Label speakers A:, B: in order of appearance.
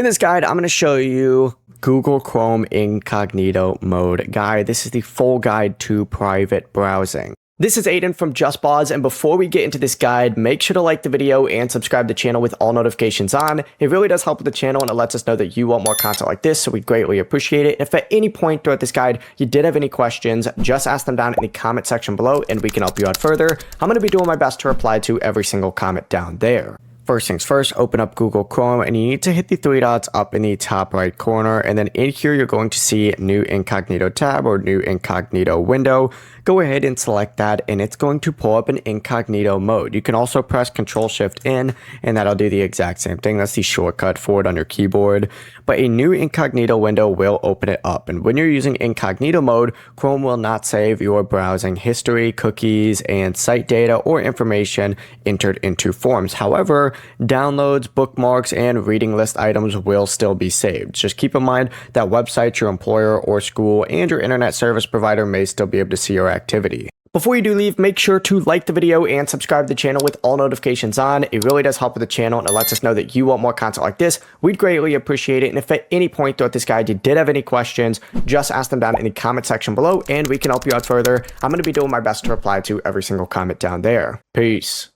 A: In this guide, I'm going to show you Google Chrome Incognito mode guide. This is the full guide to private browsing. This is Aiden from JustBoz, and before we get into this guide, make sure to like the video and subscribe to the channel with all notifications on. It really does help with the channel and it lets us know that you want more content like this, so we greatly appreciate it. If at any point throughout this guide you did have any questions, just ask them down in the comment section below and we can help you out further. I'm going to be doing my best to reply to every single comment down there. First things first, open up Google Chrome and you need to hit the three dots up in the top right corner, and then in here you're going to see new incognito tab or new incognito window. Go ahead and select that and it's going to pull up an incognito mode. You can also press Ctrl+Shift-N and that'll do the exact same thing. That's the shortcut for it on your keyboard. But a new incognito window will open it up, and when you're using incognito mode, Chrome will not save your browsing history, cookies, and site data or information entered into forms. However, downloads, bookmarks, and reading list items will still be saved. Just keep in mind that websites, your employer or school, and your internet service provider may still be able to see your activity. Before you do leave, make sure to like the video and subscribe to the channel with all notifications on. It really does help with the channel and it lets us know that you want more content like this. We'd greatly appreciate it. And if at any point throughout this guide you did have any questions, just ask them down in the comment section below and we can help you out further. I'm going to be doing my best to reply to every single comment down there. Peace.